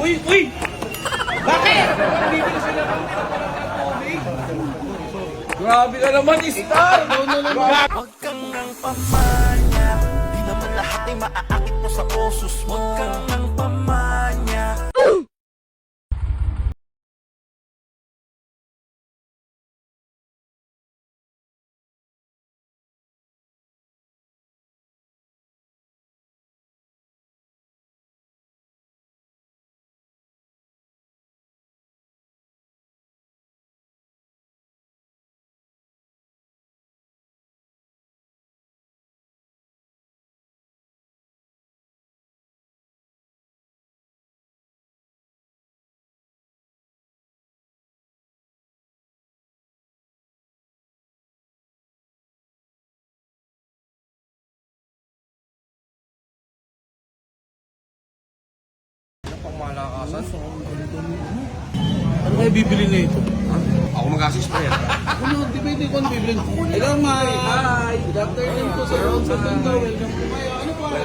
Uy! Uy! Bakit? Bibili sila ng tubig. Grabe ka naman, Star! Huwag kang nang pamanya, di naman lahat ay maaakit mo sa osos mo. Huwag kang nang pamanya. Pangmalakasan. Ano kayo bibili na ito? Ako mag-assist pa yan. Ano, di ba hindi ko ang bibili? Hello, Ma'am. Hi. Good afternoon po sa Ron sa Tondo. Welcome po kayo. Ano po ang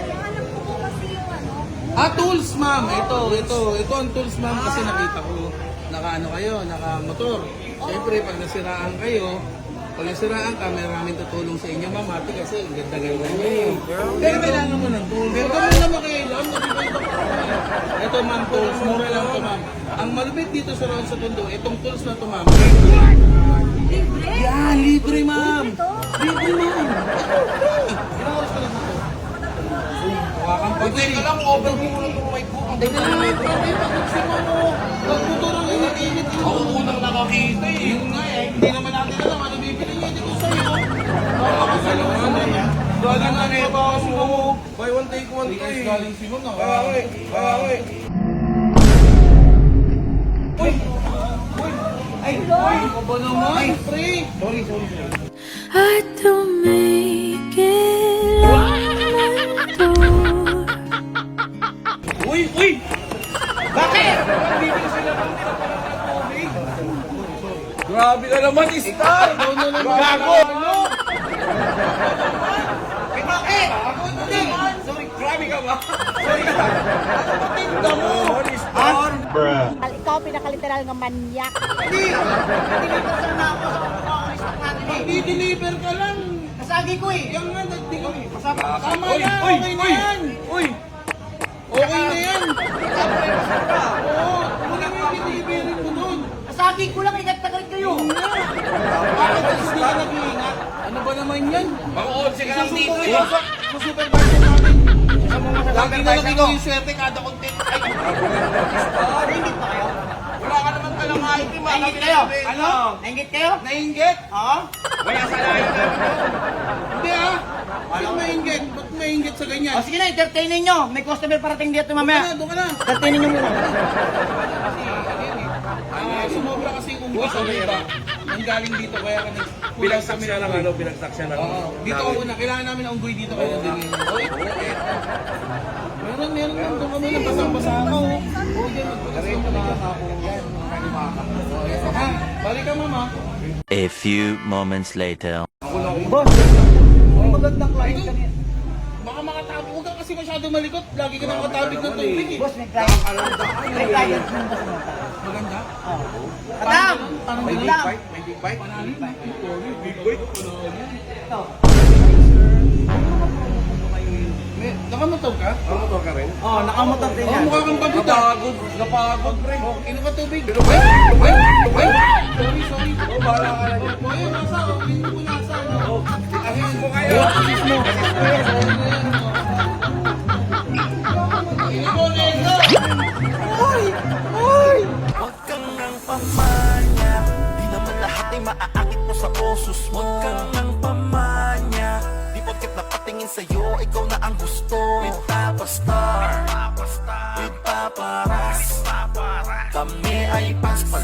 Yung alam ko po kasi yung tools, ma'am. Ito ang tools, ma'am. Kasi nakita ko, naka-ano kayo, naka-motor. Siyempre, pag nasiraan kayo, pag nasiraan ka, may maraming tutulong sa inyo, ma'am. Ate, kasi ang ganda-ganda niyo. Pero kailangan mo ng tools. Pero kami na makailan, ito, ma'am, tools. Mura lang to, ma'am. Ang malupit dito sa Ron sa Tondo, itong tools na to, ma'am. libre. Yeah, libre, ma'am. Ito. Libre, ma'am. Ilang oras ka lang dito? Pagday ka lang, open mo muna itong mic ko. Teka lang, pag-uksima mo. Nagtuturo ng init-init yun. Ako unang nakakita eh. Yun nga eh. Hindi naman natin alam ano bibili niya dito sa'yo. Nakakasaluhan na yan. Galing na nito mo. Buy one take one to eh. Galing si Mon, Bawi. Bawi. Uy! Uy! Ay! Uy! Aba naman! Pre! Sorry. I don't make it like door. Uy! Uy! Bakit? Bibili sila ng tubig. Grabe ka naman, Star! Gago! Eh, bakit? Hindi. Sorry, grabe ka ba? Sorry ka. Patinda mo! Star! Ikaw pinakaliteral ng manyak. Mag-deliver ka lang! Kasagi ko eh. Yan nga, hindi kami. Tama Uy! na! Uy! Okay na Uy! yan! Uy! Okay na yan! Oo! Wala mo yung delivery mo doon! Kasagi ko lang, ikat na galit kayo. Bakit kasi hindi ka nag-iingat? Ano ba naman yan? Mag-11 ka lang dito eh. Sa supervisor namin. Lagi na lang ikaw yung swerte kada content. Ay, Nainggit pa kayo? Wala ka naman talang item. Nainggit kayo? ano? Nainggit kayo? Nainggit? Oo. Wala sa lahat namin. Hindi ah. Bakit maingit? Ba't maingit sa ganyan? O sige na, entertainin nyo. May customer parating dito mamaya. Doon ka na. Entertainin nyo muna. Sumobra kasi yung unggoy sa iba. Ang galing dito kaya ka Pinagsak siya ng ano, pinagsak siya ng... Oo. Dito ako na. Kailangan namin ang unggoy dito kaya din. Meron lang. Doon kami lang. Basang-basa ako. Oo, dyan. Magpagkasin ko nakakapo. Ha? Balik ka, mama. A few moments later. Magandang client kami. Baka makatabi. Huwag ka kasi masyado malikot. Lagi ka nakatabig ng tubig eh. Boss, may client. May client yung boss mo. Maganda. Madam! May big Madam! bite? May big bite? Big bite? Ito. Nakamotor ka? Motor ka rin? Oh, nakamotor din Oo, yan. mukha kang pagod ah. Napagod, pre. Ino ka tubig. Pero wait! Sorry. Oh, bahala ka na dyan. O, ayun, nasa. Hindi mo nasa. Assist mo kayo. Huwag kang nang pamanya, di naman lahat ay maaakit mo sa osos mo. Huwag kang nang pamanya, di porket napatingin sa'yo, ikaw na ang gusto. With Papa Star, with Papa Ras, kami ay paspal